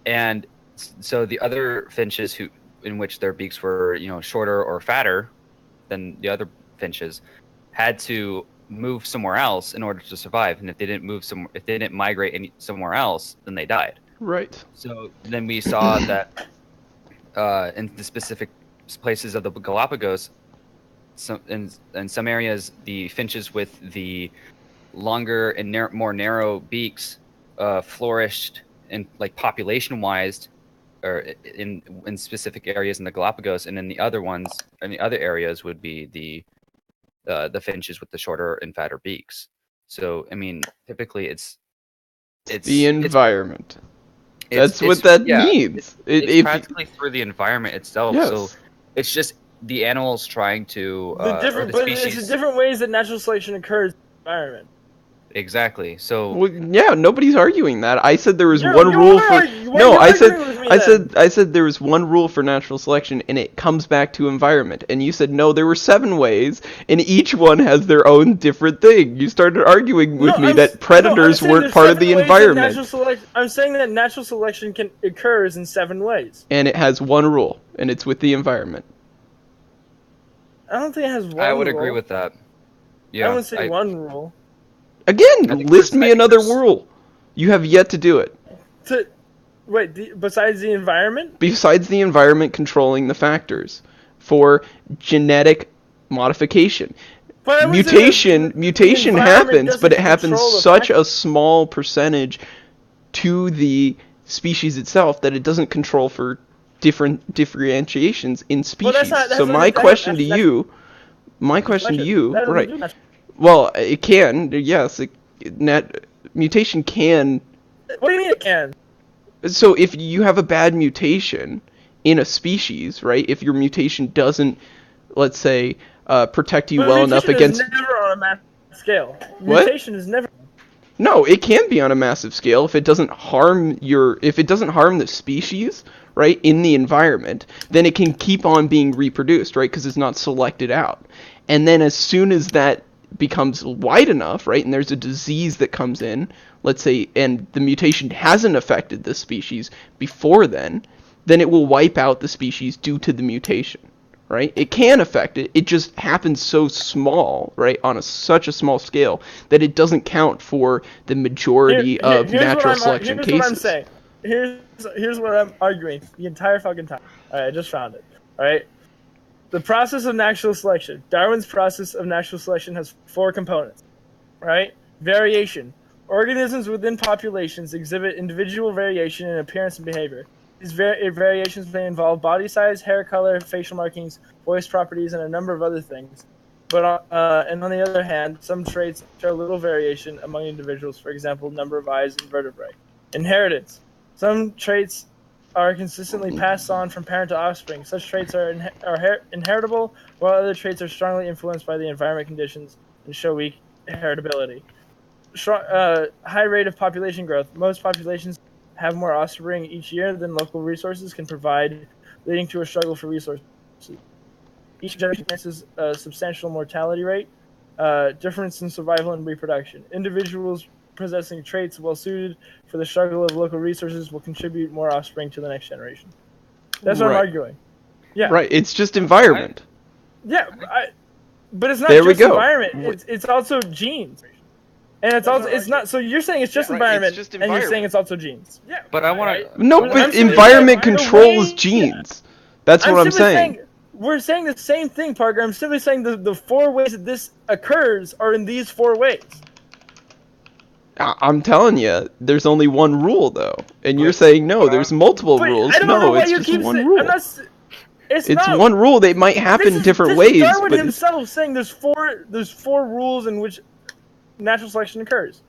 And so the other finches in which their beaks were shorter or fatter than the other finches had to move somewhere else in order to survive, and if they didn't migrate somewhere else, then they died. Right. So then we saw that in the specific places of the Galapagos, in some areas, the finches with the longer and more narrow beaks flourished in like population-wise, or in specific areas in the Galapagos, and in the other areas would be the finches with the shorter and fatter beaks. So I mean, typically it's the environment. That's what that means. It's practically through the environment itself. Yes. So it's just the animals trying to It's different ways that natural selection occurs in the environment. Exactly. So well, yeah, nobody's arguing that. I said there was one you rule are, for you no. are I arguing with me then. said there was one rule for natural selection, and it comes back to environment. And you said no, there were 7 ways, and each one has their own different thing. You started arguing with me that predators weren't part of the environment. I'm saying that natural selection occurs in 7 ways. And it has one rule, and it's with the environment. I don't think it has one. I would rule. agree with that. Yeah, I wouldn't say one rule. Again, list me another rule. You have yet to do it. Besides the environment? Besides the environment controlling the factors for genetic modification. Mutation happens, but it happens such a small percentage to the species itself that it doesn't control for different differentiations in species. So my question to you, right? Well, it can, yes. Mutation can. What do you mean it can? So if you have a bad mutation in a species, right? If your mutation doesn't, let's say, protect you well enough against. Mutation is never on a massive scale. What? Mutation is never. No, it can be on a massive scale if it doesn't harm the species, right, in the environment. Then it can keep on being reproduced, right, because it's not selected out. And then as soon as that becomes wide enough, right, and there's a disease that comes in, let's say, and the mutation hasn't affected the species before then it will wipe out the species due to the mutation, right? It can affect it. It just happens so small, right, on such a small scale that it doesn't count for the majority of natural selection cases. Here's what I'm saying. Here's what I'm arguing the entire fucking time. All right, I just found it. All right. The process of natural selection. Darwin's process of natural selection has 4 components, right? Variation. Organisms within populations exhibit individual variation in appearance and behavior. These variations may involve body size, hair color, facial markings, voice properties, and a number of other things. But and on the other hand, some traits show little variation among individuals. For example, number of eyes and vertebrae. Inheritance. Some traits are consistently passed on from parent to offspring. Such traits are inheritable, while other traits are strongly influenced by the environment conditions and show weak heritability. High rate of population growth. Most populations have more offspring each year than local resources can provide, leading to a struggle for resources. Each generation experiences a substantial mortality rate, difference in survival and reproduction. Individuals possessing traits well suited for the struggle of local resources will contribute more offspring to the next generation. That's what I'm arguing. Yeah. Right. It's just environment. Yeah, but it's not There we just go. environment. It's also genes. And it's not. So you're saying it's just environment, it's just and you're saying it's also genes. Yeah. But I want to. No, but environment controls genes. That's what I'm saying. We're saying the same thing, Parker. I'm simply saying the 4 ways that this occurs are in these 4 ways. I'm telling you, there's only one rule, though. And you're saying, no, there's multiple rules. No, it's just one rule. It's not one rule. They might happen different ways. Darwin himself saying there's four rules in which natural selection occurs.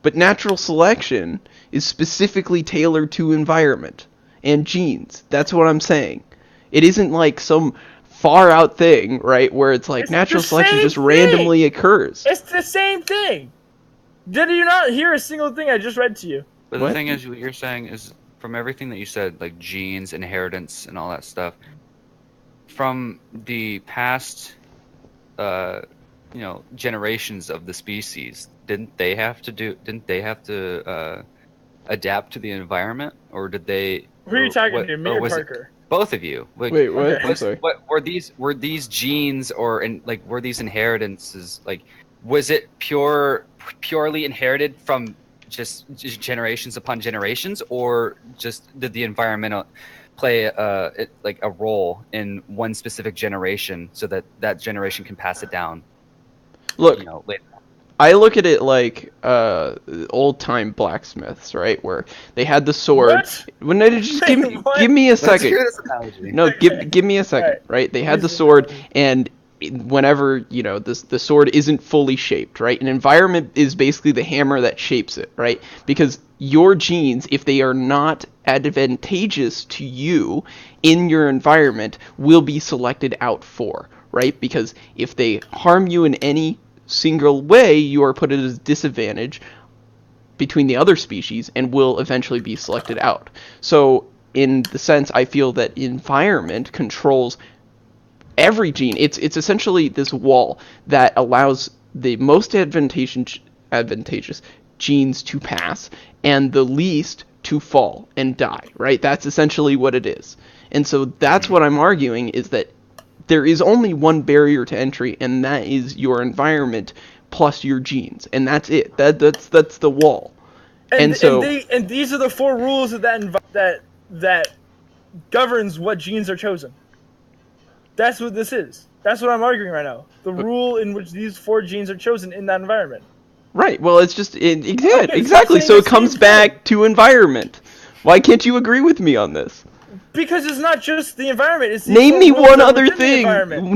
But natural selection is specifically tailored to environment and genes. That's what I'm saying. It isn't like some far out thing, right, where it's like natural selection just randomly occurs. It's the same thing. Did you not hear a single thing I just read to you? But the thing is, what you're saying is, from everything that you said, like genes, inheritance, and all that stuff, from the past, generations of the species, didn't they have to adapt to the environment, or did they? Who are you talking to, me or Parker? Both of you. Like, wait, what? Okay. I'm sorry. What were these genes were these inheritances like? Was it purely inherited from just generations upon generations, or just did the environment play a role in one specific generation so that generation can pass it down? Look, later. I look at it like old-time blacksmiths, right, where they had the sword. What? Well, no, just give me a second. No, give me a second, right? They had the sword, and whenever the sword isn't fully shaped, right? An environment is basically the hammer that shapes it, right? Because your genes, if they are not advantageous to you in your environment, will be selected out for, right? Because if they harm you in any single way, you are put at a disadvantage between the other species and will eventually be selected out. So in the sense, I feel that environment controls every gene. It's essentially this wall that allows the most advantageous genes to pass and the least to fall and die, right? That's essentially what it is. And so that's what I'm arguing, is that there is only one barrier to entry, and that is your environment plus your genes, and that's it. That's the wall. And these are the 4 rules of that governs what genes are chosen. That's what this is. That's what I'm arguing right now. The rule in which these 4 genes are chosen in that environment. Right. Well, it's just exactly. So it comes back to environment. Why can't you agree with me on this? Because it's not just the environment. It's Name me one other thing.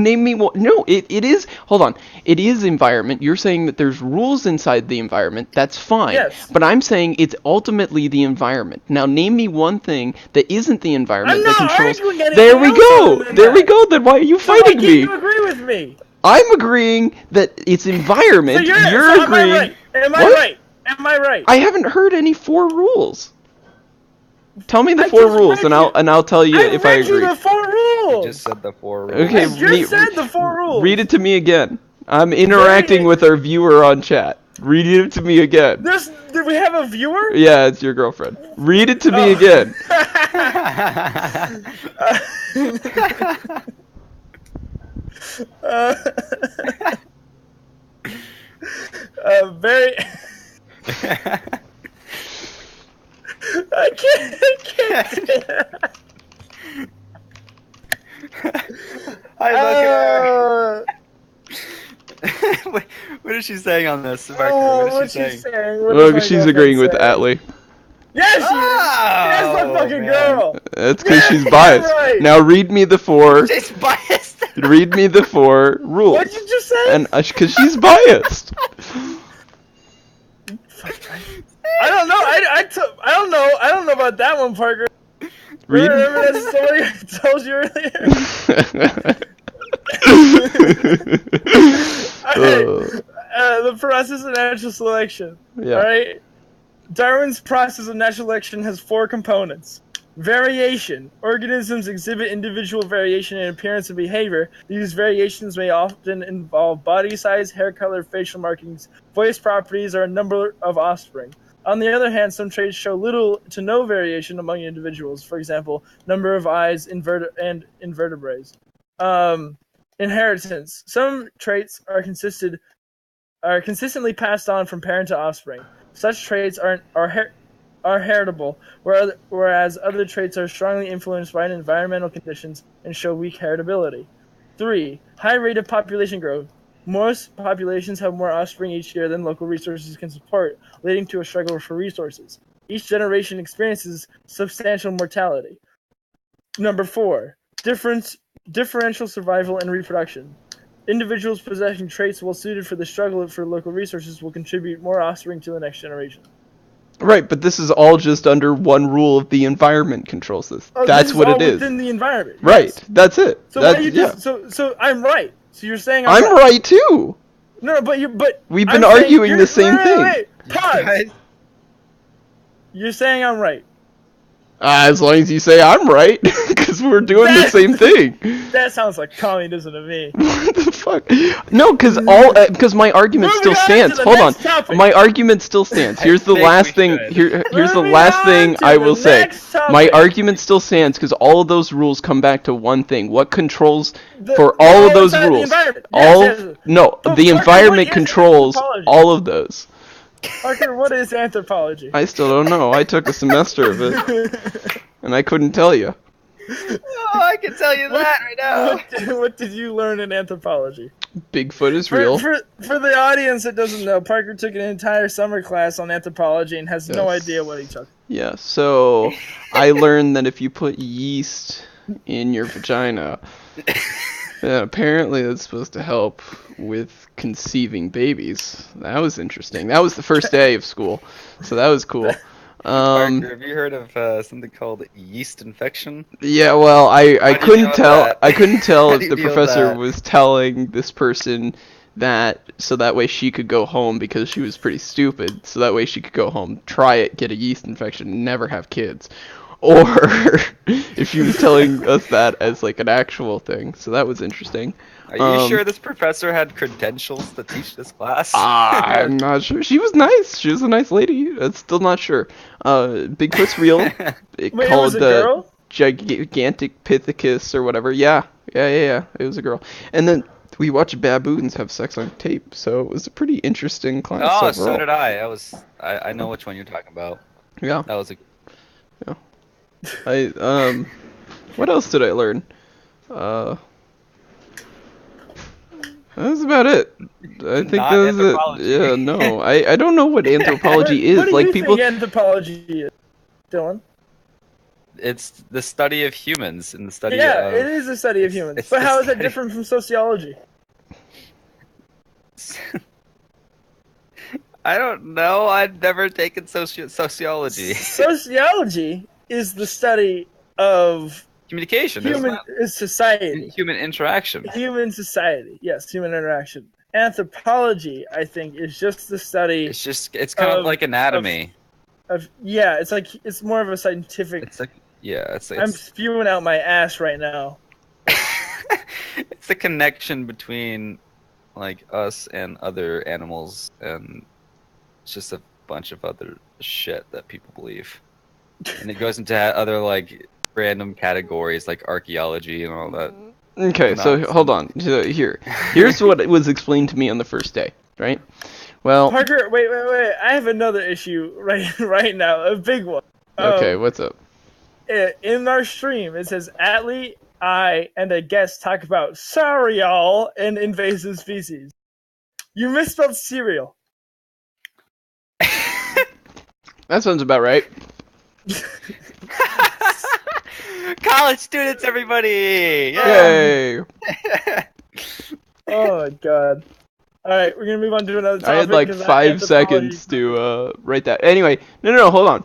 Name me one. No, it is. Hold on. It is environment. You're saying that there's rules inside the environment. That's fine. Yes. But I'm saying it's ultimately the environment. Now, name me one thing that isn't the environment that controls. There we go. There we go. Then why are you fighting me? Why can't you agree with me? I'm agreeing that it's environment. So you're agreeing. Am I right? I haven't heard any 4 rules. Tell me the 4 rules, and I'll tell you if I agree. I read you the 4 rules. You just said the 4 rules. Okay, I just said the 4 rules. Read it to me again. I'm interacting with our viewer on chat. Read it to me again. Do we have a viewer? Yeah, it's your girlfriend. Read it to me again. Very. I can't do that. I look at her. What is she saying on this? What is she saying? Look, she's agreeing with Atlee. Yes, that's my fucking girl. That's because she's biased. Right. Now read me the 4. She's biased. Read me the 4 rules. What'd you just say? And because she's biased. I don't know. I don't know. I don't know about that one, Parker. Read. Remember that story I told you earlier? The process of natural selection. Yeah. All right. Darwin's process of natural selection has 4 components. Variation. Organisms exhibit individual variation in appearance and behavior. These variations may often involve body size, hair color, facial markings, voice properties, or a number of offspring. On the other hand, some traits show little to no variation among individuals. For example, number of eyes and invertebrates. Inheritance. Some traits are consistently passed on from parent to offspring. Such traits are heritable, whereas other traits are strongly influenced by environmental conditions and show weak heritability. 3. High rate of population growth. Most populations have more offspring each year than local resources can support, leading to a struggle for resources. Each generation experiences substantial mortality. Number 4. Differential survival and reproduction. Individuals possessing traits well suited for the struggle for local resources will contribute more offspring to the next generation. Right, but this is all just under one rule of the environment controls this. Oh, That's this what is all it is. within the environment. Right, Yes. that's it. So That's, why you just so I'm right. So you're saying I'm right too. No, but We've been I'm saying arguing the same thing. Wait. Pause. You're saying I'm right. As long as you say I'm right, because we're doing the same thing. That sounds like communism to me. What the fuck? No, because my argument Moving still on to stands. the Hold on, next topic. my argument still stands. Here's the think last we thing. should. Here's the Moving last on thing to I the will say. next topic. My argument still stands because all of those rules come back to one thing. What controls The- for they're all all of those inside the rules? environment. All Yes. no, But the Parker, environment what is controls anthropology? all of those. Parker, what is anthropology? I still don't know. I took a semester of it, and I couldn't tell you. Oh, I can tell you that right now. What did you learn in anthropology? Bigfoot is real. For the audience that doesn't know, Parker took an entire summer class on anthropology and has no Yes. idea what he took. Yeah, so I learned that if you put yeast in your vagina, then apparently that's supposed to help with conceiving babies. That was interesting. That was the first day of school, so that was cool. Parker, have you heard of something called yeast infection? Yeah, well, I How do you deal couldn't with tell. that? I couldn't tell How if do you the deal with professor that? was telling this person that so that way she could go home because she was pretty stupid. So that way she could go home, try it, get a yeast infection, never have kids, or if she was telling us that as like an actual thing. So that was interesting. Are you sure this professor had credentials to teach this class? I'm not sure. She was nice. She was a nice lady. I'm still not sure. Bigfoot's real. It Wait, it called was a girl? Gigantic Pithecus or whatever. Yeah. It was a girl. And then we watched baboons have sex on tape, so it was a pretty interesting class Oh, overall. so did I. I know which one you're talking about. Yeah. That was a. What else did I learn? That was about it. I think Not that was anthropology. it. Yeah, no. I don't know what anthropology is. What do Like you people think anthropology is, Dylan? It's the study of humans and the study Yeah, of. it is a study of humans. it's But the how is that study- different from sociology? I don't know. I've never taken sociology. Sociology is the study of Communication. isn't human it? society. Human interaction. Human society. Yes, human interaction. Anthropology, I think, is just the study It's kind of Of- like anatomy. of it's more of a scientific. It's like it's I'm spewing out my ass right now. it's the connection between like us and other animals, and it's just a bunch of other shit that people believe, and it goes into other like random categories like archaeology and all that. Okay, so hold on. So here's what was explained to me on the first day, right? Well, Parker, wait. I have another issue right now, a big one. okay, what's up? In our stream, it says Atlee, I, and a guest talk about cereal and invasive species. You misspelled cereal. That sounds about right. College students, everybody! Yay! Oh my god. All right, we're gonna move on to another topic. I had like 'cause I 5 have to seconds to write that. Anyway, no, hold on.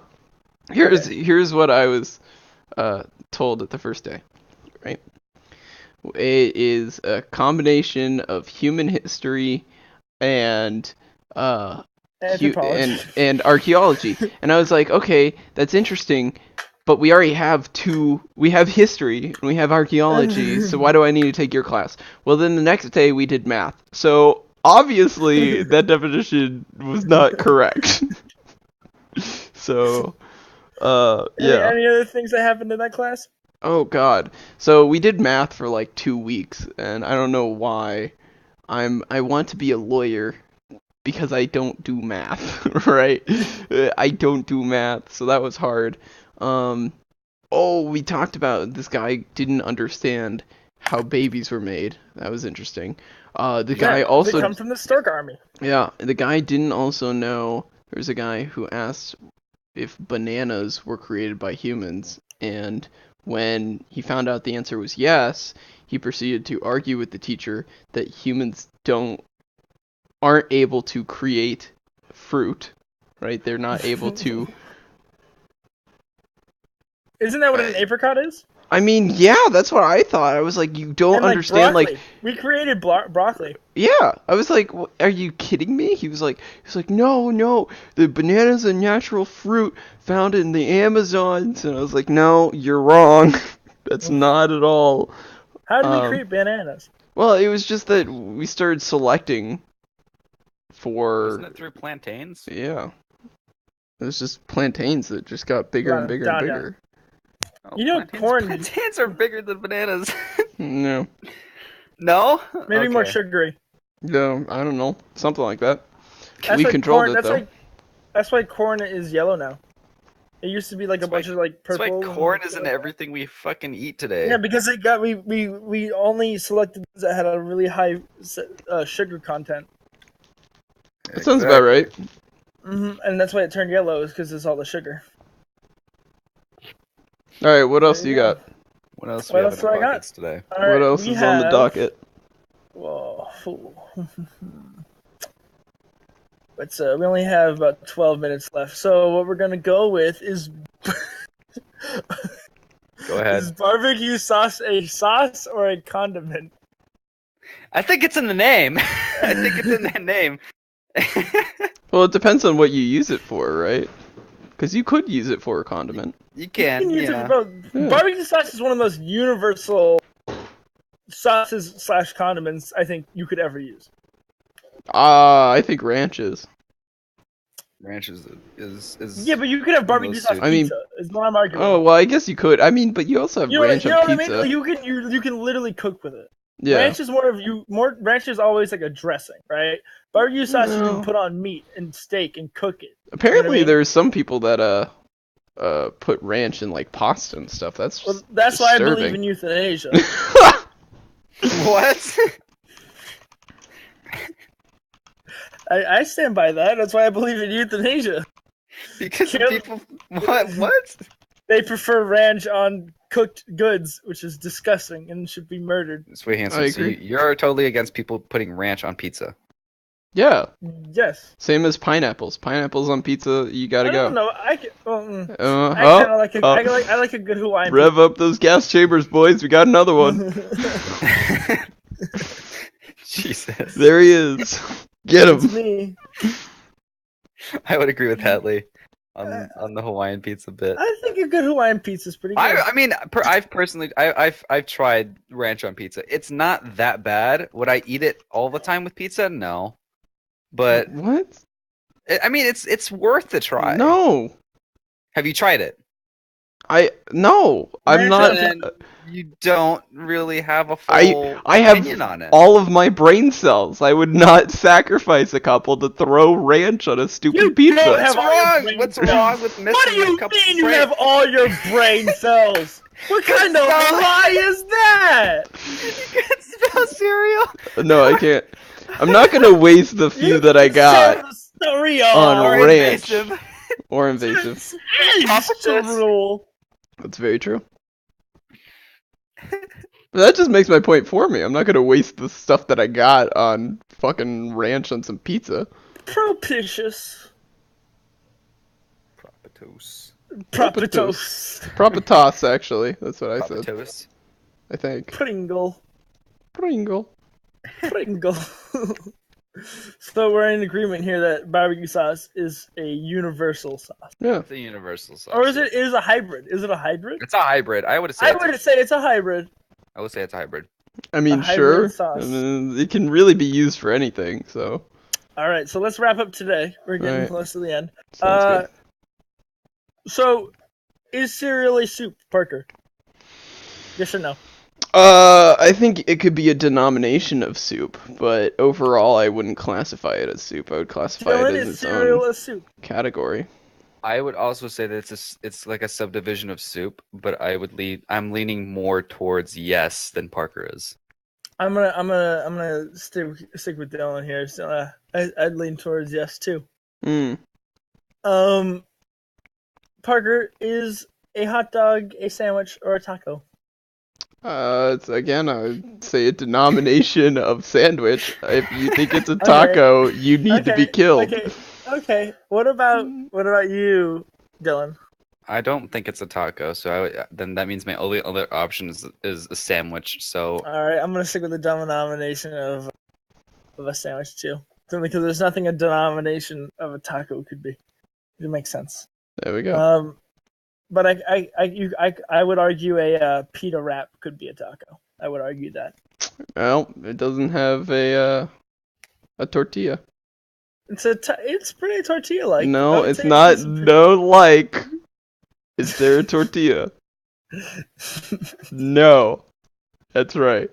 Here's what I was told at the first day. Right. It is a combination of human history and Anthropology. and archaeology. And I was like, okay, that's interesting, but we already have two. We have history and we have archaeology, so why do I need to take your class? Well, then the next day we did math. So obviously that definition was not correct. So yeah. Any other things that happened in that class? Oh God. So we did math for like 2 weeks, and I don't know why. I want to be a lawyer because I don't do math, right? I don't do math, so that was hard. We talked about this guy didn't understand how babies were made. That was interesting. The guy also they come from the Stork Army. Yeah, the guy didn't also know. There's a guy who asked if bananas were created by humans, and when he found out the answer was yes, he proceeded to argue with the teacher that humans aren't able to create fruit, right? They're not able to. Isn't that what an apricot is? I mean, yeah, that's what I thought. I was like, you don't And, like, understand, broccoli. like. We created broccoli. Yeah, I was like, are you kidding me? He was like, no, the banana's a natural fruit found in the Amazons, and I was like, no, you're wrong. That's not at all. How did we create bananas? Well, it was just that we started selecting for. Wasn't it through plantains? Yeah, it was just plantains that just got bigger and bigger and bigger. Oh, You know, corn. Plantains are bigger than bananas. No. No? Maybe more Okay. sugary. No, I don't know, something like that. That's We why controlled corn, it though. That's why corn is yellow now. It used to be like a bunch of like That's purple. why corn isn't everything we fucking eat today. Yeah, because we only selected those that had a really high sugar content. That sounds about right. And that's why it turned yellow, is because it's all the sugar. All right, what else do you got? What else do What we have else in do I our got? buckets today? All right, What else we is on the have- docket? Whoa. But we only have about 12 minutes left. So what we're gonna go with is. Go ahead. Is barbecue sauce a sauce or a condiment? I think it's in the name. I think it's in that name. Well, it depends on what you use it for, right? Because you could use it for a condiment. You can, use yeah. it for both. Yeah. Barbecue sauce is one of the most universal sauces / condiments I think you could ever use. I think ranch is. Ranch is Yeah, but you could have barbecue Those sauce two. I mean- pizza. Is what I'm arguing. Oh, well, I guess you could. I mean, but you also have you know, ranch you know on what pizza. I mean? You can literally cook with it. Yeah. Ranch is ranch is always like a dressing, right? Barbecue sauce you No. can put on meat and steak and cook it. Apparently, mean? there's some people that put ranch in like pasta and stuff. That's Well, that's why I believe disturbing. in euthanasia. What? I stand by that. That's why I believe in euthanasia. Because Kill- people what? They prefer ranch on cooked goods, which is disgusting and should be murdered. Sweet Hanson, I so agree. you're totally against people putting ranch on pizza. Yeah. Yes. Same as pineapples. Pineapples on pizza, you gotta I go. don't know. I kind of like Oh, I like a good Hawaiian. rev up those gas chambers, boys. We got another one. Jesus. There he is. Get It's him. me. I would agree with Atlee on the Hawaiian pizza bit. I think a good Hawaiian pizza is pretty good. I mean, I've tried ranch on pizza. It's not that bad. Would I eat it all the time with pizza? No, but What? I mean, it's worth the try. No. Have you tried it? No. I'm Ranch not. on Then you don't really have a full I have opinion on it. all of my brain cells. I would not sacrifice a couple to throw ranch on a stupid You pizza. don't have all your brain What's cells. wrong with missing What do you a couple mean you have all your brain cells? What kind of lie is that? You can spell cereal. No, I can't. I'm not gonna waste the few that I got Cereal. on Or ranch invasive. or invasive. Cereal. That's very true. But that just makes my point for me. I'm not gonna waste the stuff that I got on fucking ranch on some pizza. Propitious. Propitos. Propitos. Propitos, actually. That's what I said. Propitos. I think. Pringle. Pringle. Pringle. So we're in agreement here that barbecue sauce is a universal sauce. Yeah. It's a universal sauce. Or is it a hybrid? Is it a hybrid? It's a hybrid. I would say. I would say it's a hybrid. I would say it's a hybrid. I mean, A hybrid sure. sauce. I mean, it can really be used for anything, so. All right, so let's wrap up today. We're getting Alright. close to the end. Sounds good. So, is cereal a soup, Parker? Yes or no? I think it could be a denomination of soup, but overall I wouldn't classify it as soup. I would classify Dylan, it as is its cereal own a soup? category. I would also say that it's like a subdivision of soup, but I'm leaning more towards yes than Parker is. I'm gonna stick with Dylan here. So I'd lean towards yes too. Hmm. Parker, is a hot dog a sandwich or a taco? It's again, I would say a denomination of sandwich. If you think it's a taco, you need to be killed. Okay. What about you, Dylan? I don't think it's a taco, so then that means my only other option is a sandwich. So All right, I'm gonna stick with the denomination of a sandwich too, simply because there's nothing a denomination of a taco could be. It makes sense. There we go. But I would argue a pita wrap could be a taco. I would argue that. Well, it doesn't have a tortilla. It's pretty tortilla-like. No, it's not. No, like. Is there a tortilla? No. That's right.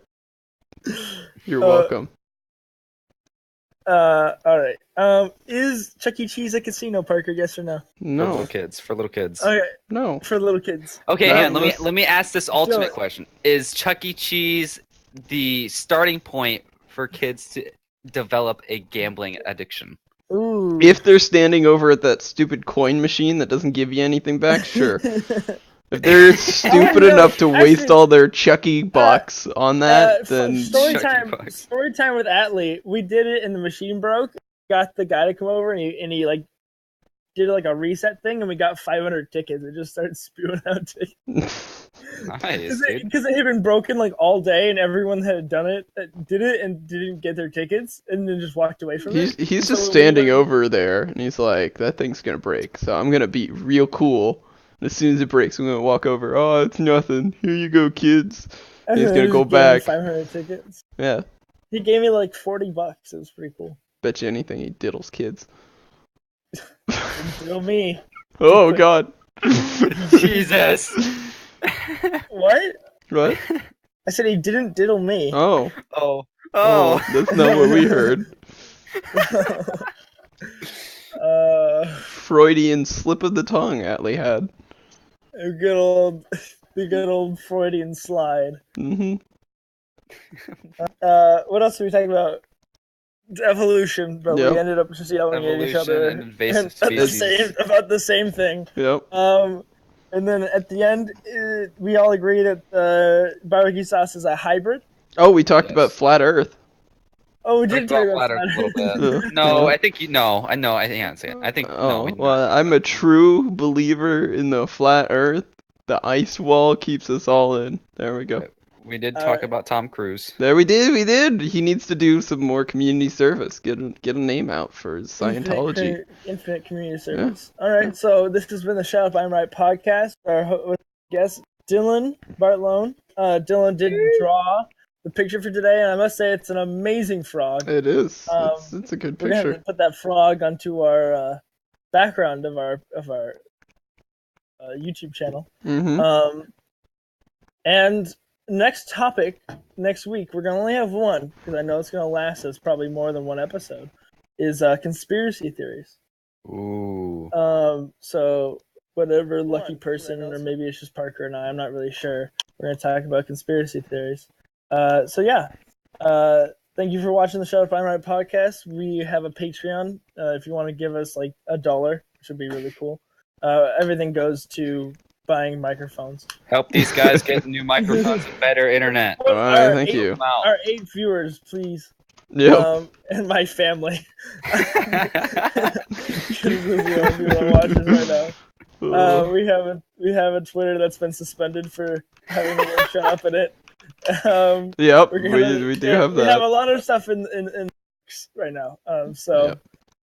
You're welcome. All right. Is Chuck E. Cheese a casino, Parker? Yes or no? No. For little kids. Okay. No. For little kids. Okay, That hang on, was- let me ask this ultimate Dylan. question: is Chuck E. Cheese the starting point for kids to develop a gambling addiction? Ooh. If they're standing over at that stupid coin machine that doesn't give you anything back, sure. If they're stupid no, enough to waste actually, all their Chucky bucks on that, then story Chuck E. time. Bucks. Story time with Atlee. We did it, and the machine broke. Got the guy to come over, and he like did like a reset thing, and we got 500 tickets. It just started spewing out tickets. Nice, dude. Because it had been broken like all day, and everyone had done it, did it, and didn't get their tickets, and then just walked away from it. he's So just we standing went- over there, and he's like, that thing's gonna break, so I'm gonna be real cool. And as soon as it breaks, I'm gonna walk over. Oh, it's nothing. Here you go, kids. and he's then gonna he go just gave me back. 500 tickets. Yeah, He gave me like $40. It was pretty cool. bet you anything he diddles kids. Diddle me. Oh God. Jesus. What? What? I said he didn't diddle me. Oh. Oh. Oh, that's not what we heard. Freudian slip of the tongue Atlee had. The good old Freudian slide. Mm-hmm. What else are we talking about? Evolution, but Yep. we ended up just yelling at each Evolution other and invasive about the same thing. Yep. And then at the end, we all agree that barbecue sauce is a hybrid. Oh, we talked Yes. about flat Earth. Oh, we did talk about Flat Earth a little bit. Yeah. No, Yeah. I think you know. I know. I can't say it. I think no. Oh, we well, I'm a true believer in the flat Earth. The ice wall keeps us all in. There we go. We did talk Alright. about Tom Cruise. There we did. He needs to do some more community service. Get a name out for Scientology. Infinite community service. All right, so this has been the Shut Up I'm Right podcast. Our guest, Dylan Bartlone. Dylan did draw the picture for today, and I must say it's an amazing frog. It is. Um, It's a good We're gonna have picture. to put that frog onto our background of our YouTube channel. Mm-hmm. And next topic next week, we're gonna only have one because I know it's gonna last us probably more than one episode. Is conspiracy theories. Ooh. So whatever lucky person, or maybe it's just Parker and I'm not really sure. We're gonna talk about conspiracy theories. So yeah. Thank you for watching the Shut Up I'm Right podcast. We have a Patreon. If you want to give us like $1, which would be really cool. Everything goes to buying microphones. Help these guys get new microphones and better internet. All right, thank eight, you. Our 8 viewers, please. Yep. And my family. This is the only people watching right now. We have a Twitter that's been suspended for having the word "shut up" in it. Yep, we do have that. We have a lot of stuff in right now. So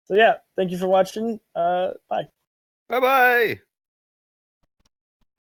yeah, thank you for watching. Bye. Bye bye.